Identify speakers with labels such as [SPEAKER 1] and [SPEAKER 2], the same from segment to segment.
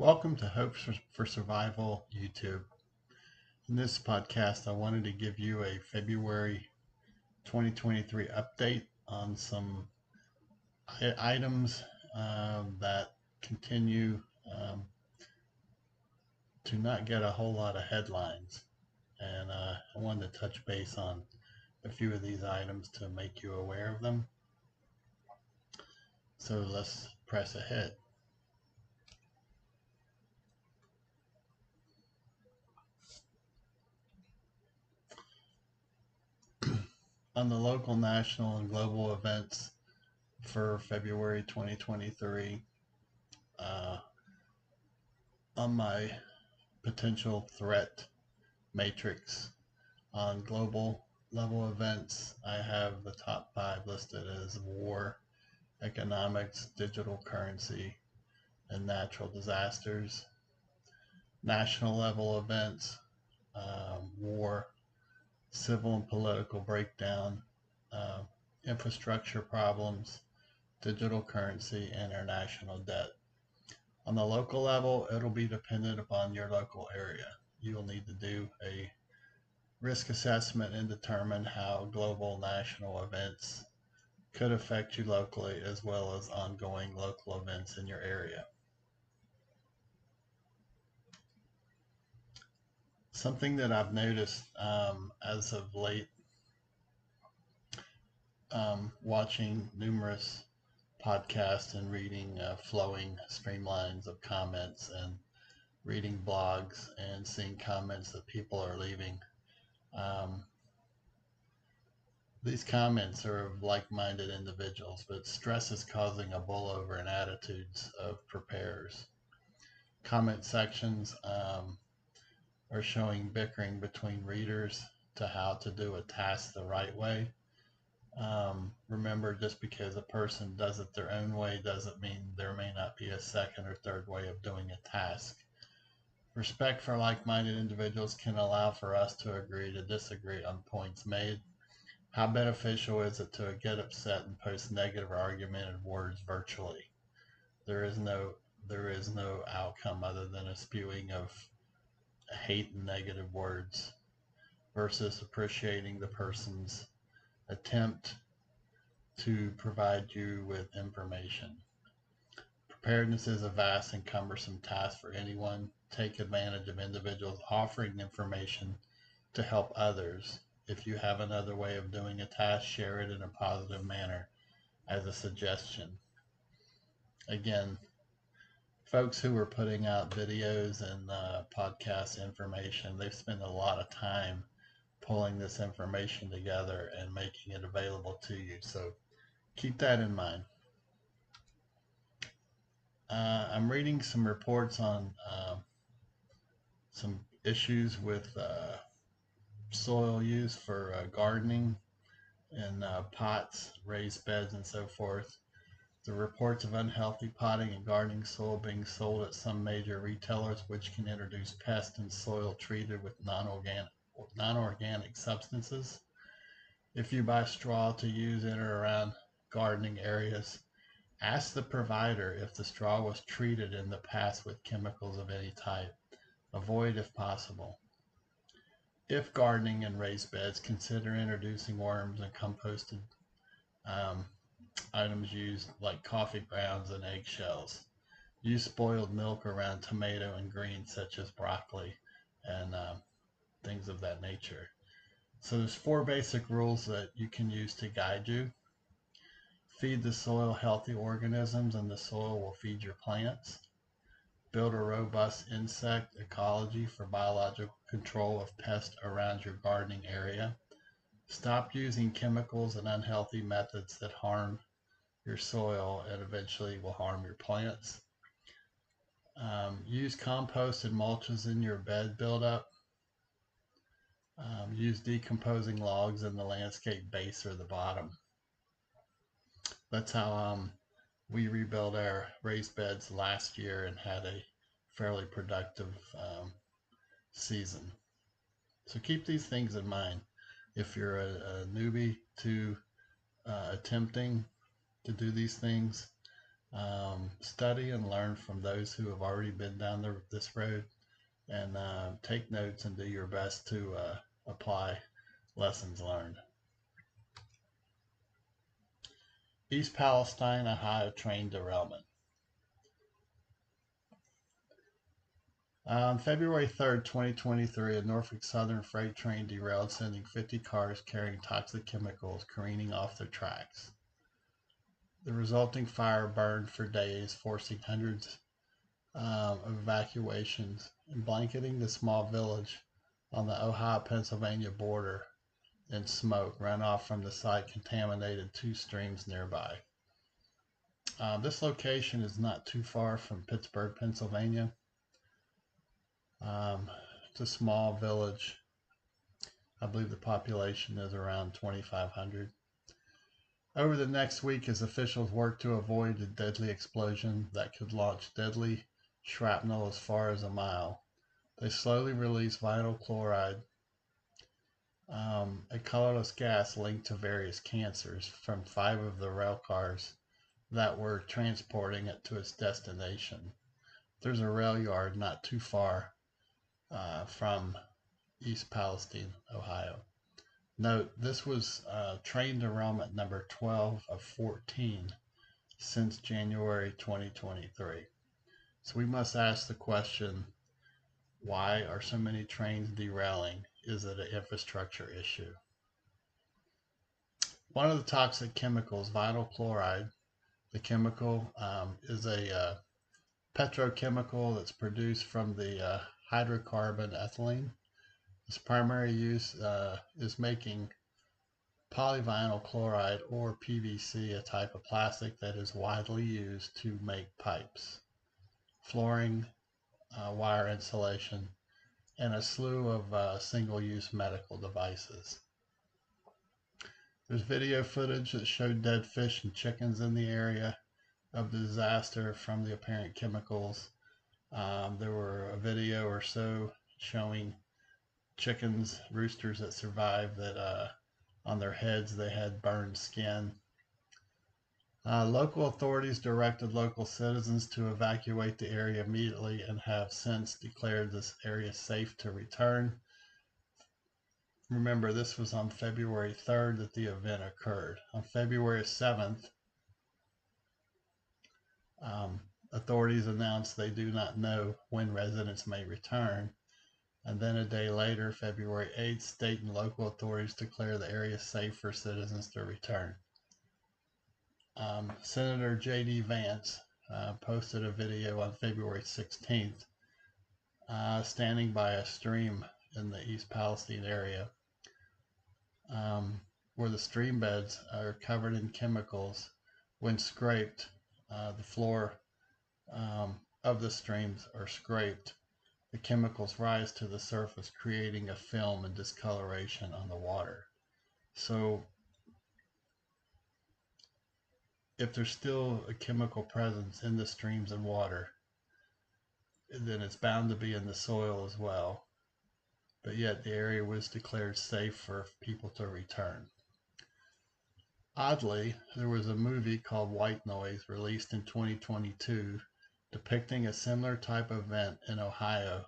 [SPEAKER 1] Welcome to Hopes for Survival YouTube. In this podcast, I wanted to give you a February 2023 update on some items that continue to not get a whole lot of headlines. And I wanted to touch base on a few of these items to make you aware of them. So let's press ahead. On the local, national, and global events for February 2023, on my potential threat matrix on global level events, I have the top 5 listed as war, economics, digital currency, and natural disasters. National level events, war, civil and political breakdown, infrastructure problems, digital currency, and international debt. On the local level, it'll be dependent upon your local area. You will need to do a risk assessment and determine how global national events could affect you locally, as well as ongoing local events in your area. Something that I've noticed as of late, watching numerous podcasts and reading flowing streamlines of comments and reading blogs and seeing comments that people are leaving. These comments are of like-minded individuals, but stress is causing a bullover in attitudes of preparers. Comment sections are showing bickering between readers to how to do a task the right way. Remember, just because a person does it their own way doesn't mean there may not be a second or third way of doing a task. Respect for like-minded individuals can allow for us to agree to disagree on points made. How beneficial is it to get upset and post negative or argumentative words virtually? There is no outcome other than a spewing of hate and negative words, versus appreciating the person's attempt to provide you with information. Preparedness is a vast and cumbersome task for anyone. Take advantage of individuals offering information to help others. If you have another way of doing a task, share it in a positive manner as a suggestion. Again, folks who are putting out videos and podcast information, they've spent a lot of time pulling this information together and making it available to you. So keep that in mind. I'm reading some reports on some issues with soil use for gardening in pots, raised beds, and so forth. The reports of unhealthy potting and gardening soil being sold at some major retailers, which can introduce pests in soil treated with non-organic substances. If you buy straw to use in or around gardening areas, ask the provider if the straw was treated in the past with chemicals of any type. Avoid if possible. If gardening in raised beds, consider introducing worms and composted items used like coffee grounds and eggshells. Use spoiled milk around tomato and greens such as broccoli and things of that nature. So there's 4 basic rules that you can use to guide you. Feed the soil healthy organisms and the soil will feed your plants. Build a robust insect ecology for biological control of pests around your gardening area. Stop using chemicals and unhealthy methods that harm your soil and eventually will harm your plants. Use compost and mulches in your bed buildup. Use decomposing logs in the landscape base or the bottom. That's how we rebuilt our raised beds last year and had a fairly productive season. So keep these things in mind. If you're a newbie to attempting to do these things, Study and learn from those who have already been down this road, and take notes and do your best to apply lessons learned. East Palestine, Ohio train derailment. On February 3rd, 2023, a Norfolk Southern freight train derailed, sending 50 cars carrying toxic chemicals careening off their tracks. The resulting fire burned for days, forcing hundreds of evacuations and blanketing the small village on the Ohio-Pennsylvania border in smoke. Runoff from the site contaminated 2 streams nearby. This location is not too far from Pittsburgh, Pennsylvania. It's a small village. I believe the population is around 2,500. Over the next week, as officials worked to avoid a deadly explosion that could launch deadly shrapnel as far as a mile, they slowly released vinyl chloride, a colorless gas linked to various cancers, from 5 of the rail cars that were transporting it to its destination. There's a rail yard not too far from East Palestine, Ohio. Note, this was train derailment number 12 of 14 since January 2023. So we must ask the question, why are so many trains derailing? Is it an infrastructure issue? One of the toxic chemicals, vinyl chloride, the chemical is a petrochemical that's produced from the hydrocarbon ethylene. Its primary use is making polyvinyl chloride, or PVC, a type of plastic that is widely used to make pipes, flooring, wire insulation, and a slew of single-use medical devices. There's video footage that showed dead fish and chickens in the area of the disaster from the apparent chemicals. There were a video or so showing chickens, roosters that survived, that on their heads they had burned skin. Local authorities directed local citizens to evacuate the area immediately and have since declared this area safe to return. Remember, this was on February 3rd that the event occurred. On February 7th, authorities announced they do not know when residents may return. And then a day later, February 8th, state and local authorities declare the area safe for citizens to return. Senator J.D. Vance posted a video on February 16th standing by a stream in the East Palestine area where the stream beds are covered in chemicals. When scraped, the floor of the streams are scraped. The chemicals rise to the surface, creating a film and discoloration on the water. So if there's still a chemical presence in the streams and water, then it's bound to be in the soil as well. But yet the area was declared safe for people to return. Oddly, there was a movie called White Noise released in 2022 depicting a similar type of event in Ohio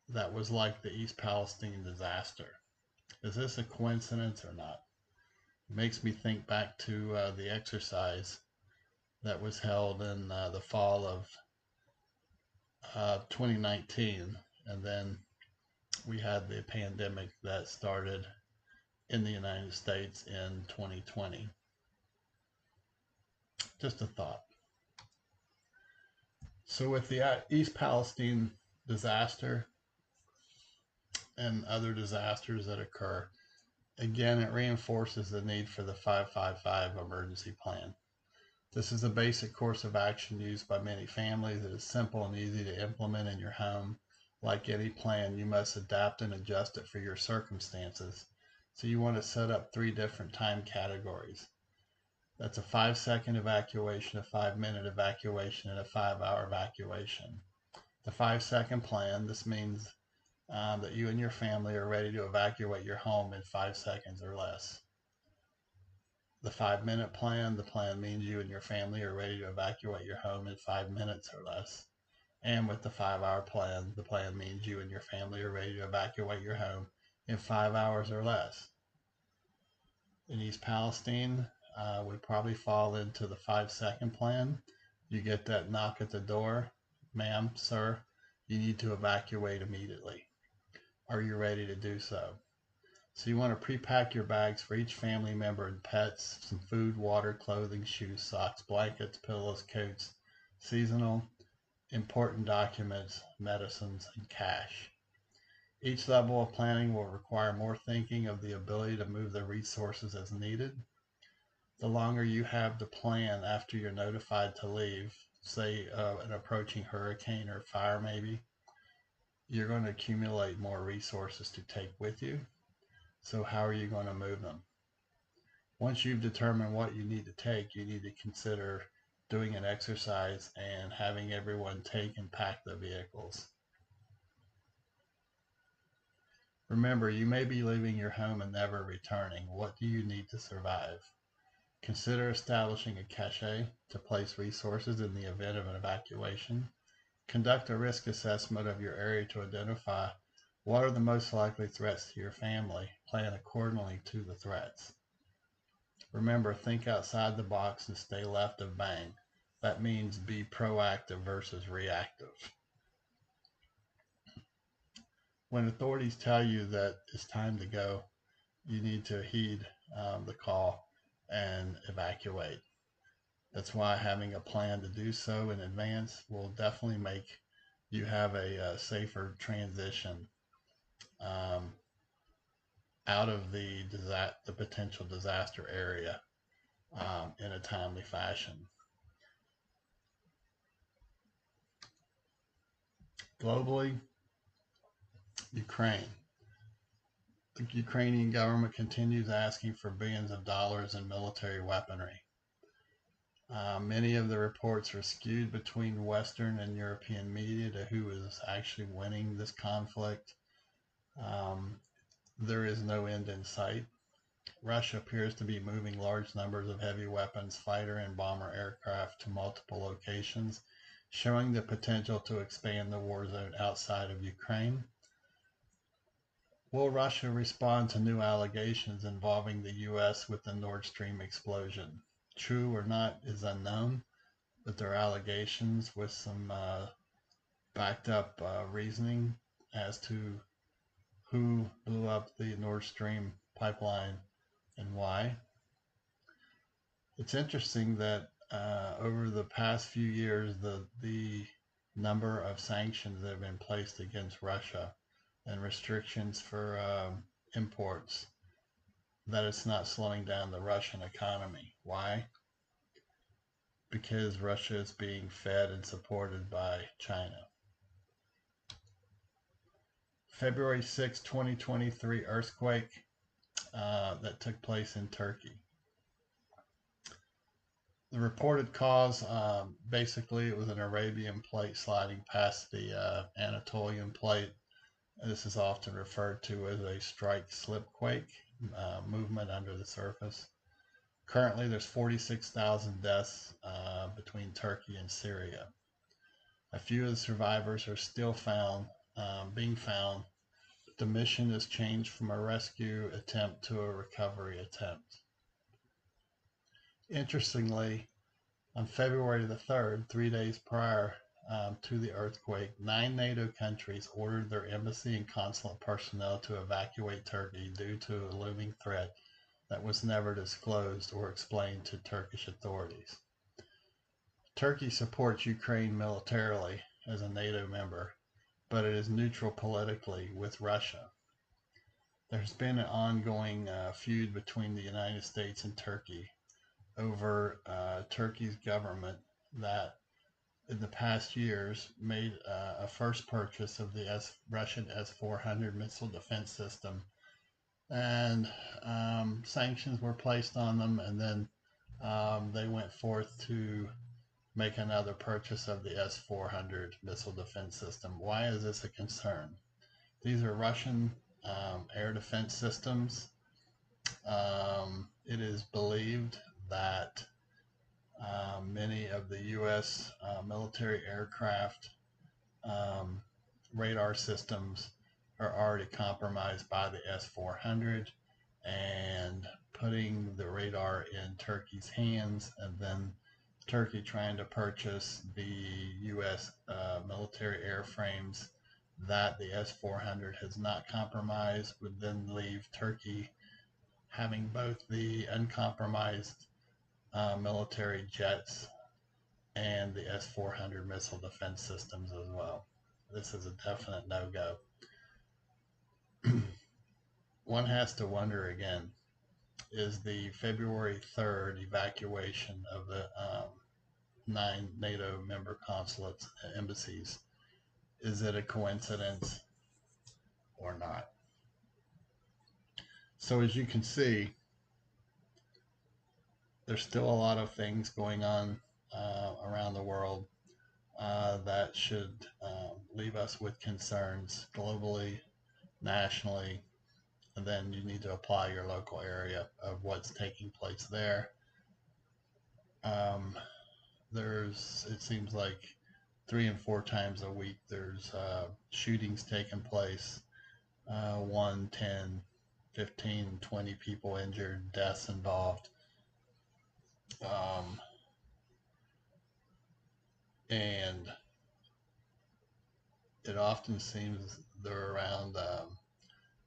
[SPEAKER 1] that was like the East Palestine disaster. Is this a coincidence or not? It makes me think back to the exercise that was held in the fall of 2019, and then we had the pandemic that started in the United States in 2020. Just a thought. So with the East Palestine disaster and other disasters that occur, again, it reinforces the need for the 555 emergency plan. This is a basic course of action used by many families. It is simple and easy to implement in your home. Like any plan, you must adapt and adjust it for your circumstances. So you want to set up 3 different time categories. That's a 5-second evacuation, a 5-minute evacuation, and a 5-hour evacuation. The 5-second plan, this means that you and your family are ready to evacuate your home in 5 seconds or less. the 5-minute plan, the plan means you and your family are ready to evacuate your home in 5 minutes or less. And with the 5-hour plan, the plan means you and your family are ready to evacuate your home in 5 hours or less. In East Palestine, we probably fall into the 5-second plan. You get that knock at the door, ma'am, sir, you need to evacuate immediately. Are you ready to do so? So you want to pre-pack your bags for each family member and pets, some food, water, clothing, shoes, socks, blankets, pillows, coats, seasonal, important documents, medicines, and cash. Each level of planning will require more thinking of the ability to move the resources as needed. The longer you have to plan after you're notified to leave, say an approaching hurricane or fire maybe, you're going to accumulate more resources to take with you. So how are you going to move them? Once you've determined what you need to take, you need to consider doing an exercise and having everyone take and pack the vehicles. Remember, you may be leaving your home and never returning. What do you need to survive? Consider establishing a cache to place resources in the event of an evacuation. Conduct a risk assessment of your area to identify what are the most likely threats to your family. Plan accordingly to the threats. Remember, think outside the box and stay left of bang. That means be proactive versus reactive. When authorities tell you that it's time to go, you need to heed the call and evacuate. That's why having a plan to do so in advance will definitely make you have a safer transition out of the potential disaster area in a timely fashion. Globally, Ukraine. The Ukrainian government continues asking for billions of dollars in military weaponry. Many of the reports are skewed between Western and European media to who is actually winning this conflict. There is no end in sight. Russia appears to be moving large numbers of heavy weapons, fighter and bomber aircraft to multiple locations, showing the potential to expand the war zone outside of Ukraine. Will Russia respond to new allegations involving the U.S. with the Nord Stream explosion? True or not is unknown, but there are allegations with some backed up reasoning as to who blew up the Nord Stream pipeline and why. It's interesting that over the past few years, the number of sanctions that have been placed against Russia and restrictions for imports, that it's not slowing down the Russian economy. Why? Because Russia is being fed and supported by China. February 6, 2023 earthquake that took place in Turkey. The reported cause, basically it was an Arabian plate sliding past the Anatolian plate. This is often referred to as a strike-slip quake, movement under the surface. Currently, there's 46,000 deaths between Turkey and Syria. A few of the survivors are still being found. The mission has changed from a rescue attempt to a recovery attempt. Interestingly, on February the 3rd, 3 days prior to the earthquake, 9 NATO countries ordered their embassy and consulate personnel to evacuate Turkey due to a looming threat that was never disclosed or explained to Turkish authorities. Turkey supports Ukraine militarily as a NATO member, but it is neutral politically with Russia. There's been an ongoing feud between the United States and Turkey over Turkey's government that in the past years made a first purchase of the Russian S-400 missile defense system, and sanctions were placed on them, and then they went forth to make another purchase of the S-400 missile defense system. Why is this a concern? These are Russian air defense systems. It is believed that many of the U.S. Military aircraft radar systems are already compromised by the S-400, and putting the radar in Turkey's hands, and then Turkey trying to purchase the U.S. Military airframes that the S-400 has not compromised, would then leave Turkey having both the uncompromised military jets and the S-400 missile defense systems as well. This is a definite no-go. One has to wonder again, is the February 3rd evacuation of the 9 NATO member consulates and embassies, is it a coincidence or not? So as you can see, there's still a lot of things going on around the world that should leave us with concerns globally, nationally, and then you need to apply your local area of what's taking place there. It seems like 3 and 4 times a week there's shootings taking place, 1, 10, 15, 20 people injured, deaths involved. And it often seems they're around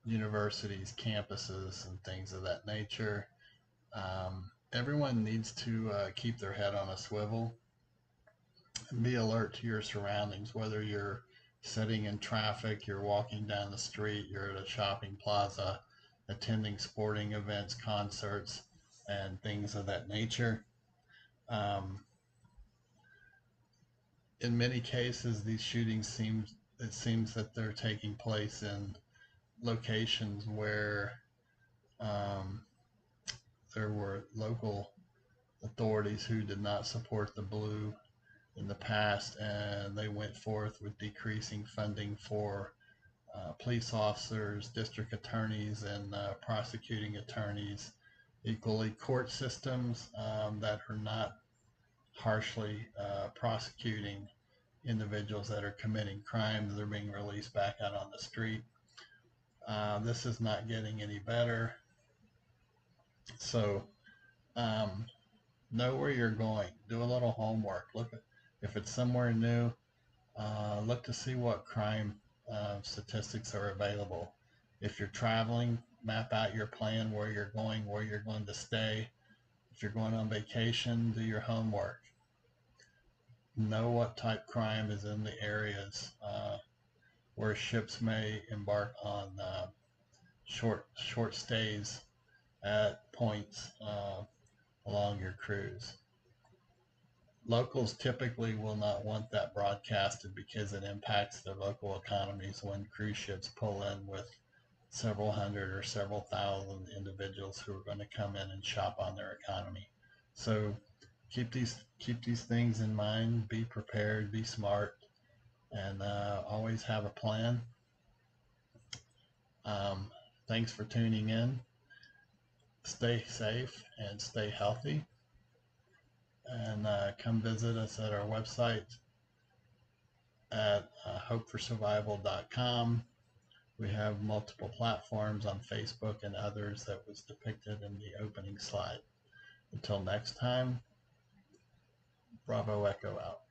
[SPEAKER 1] universities, campuses, and things of that nature. Everyone needs to keep their head on a swivel and be alert to your surroundings, whether you're sitting in traffic, you're walking down the street, you're at a shopping plaza, attending sporting events, concerts, and things of that nature. In many cases, these shootings it seems that they're taking place in locations where there were local authorities who did not support the blue in the past, and they went forth with decreasing funding for police officers, district attorneys, and prosecuting attorneys, equally court systems that are not harshly prosecuting individuals that are committing crimes. They're being released back out on the street. This is not getting any better. So know where you're going. Do a little homework. Look at, if it's somewhere new, look to see what crime statistics are available. If you're traveling, map out your plan, where you're going to stay. If you're going on vacation, do your homework. Know what type crime is in the areas where ships may embark on short stays at points along your cruise. Locals typically will not want that broadcasted because it impacts their local economies when cruise ships pull in with several hundred or several thousand individuals who are going to come in and shop on their economy. So keep these things in mind. Be prepared, be smart, and always have a plan. Thanks for tuning in. Stay safe and stay healthy. And come visit us at our website at hopeforsurvival.com. We have multiple platforms on Facebook and others that was depicted in the opening slide. Until next time, Bravo Echo out.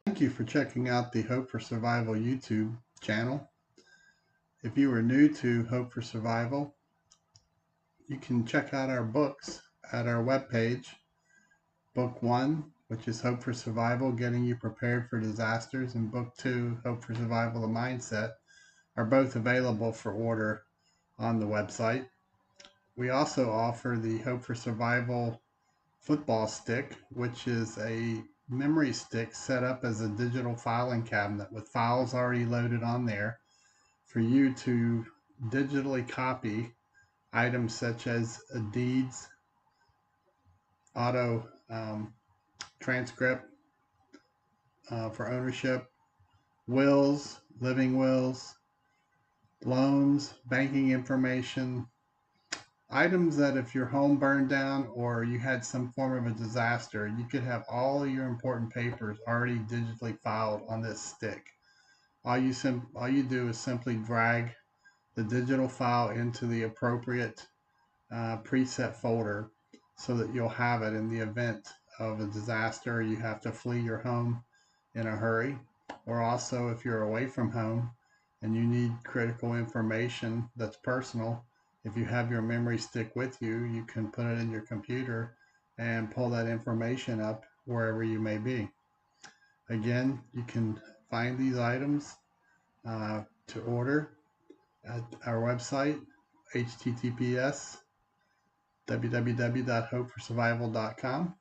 [SPEAKER 1] Thank you for checking out the Hope for Survival YouTube channel. If you are new to Hope for Survival, you can check out our books at our webpage. Book 1, which is Hope for Survival, Getting You Prepared for Disasters, and Book 2, Hope for Survival, The Mindset, are both available for order on the website. We also offer the Hope for Survival football stick, which is a memory stick set up as a digital filing cabinet with files already loaded on there for you to digitally copy items such as deeds, auto transcript for ownership, wills, living wills,
[SPEAKER 2] loans, banking information, items that if your home burned down or you had some form of a disaster, you could have all of your important papers already digitally filed on this stick. All you do is simply drag the digital file into the appropriate preset folder so that you'll have it in the event of a disaster. You have to flee your home in a hurry, or also if you're away from home and you need critical information that's personal. If you have your memory stick with you, you can put it in your computer and pull that information up wherever you may be. Again, you can find these items to order at our website, https www.hopeforsurvival.com,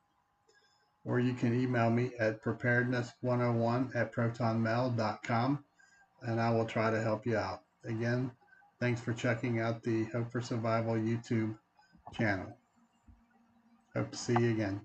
[SPEAKER 2] or you can email me at preparedness101@protonmail.com, and I will try to help you out. Again, thanks for checking out the Hope for Survival YouTube channel. Hope to see you again.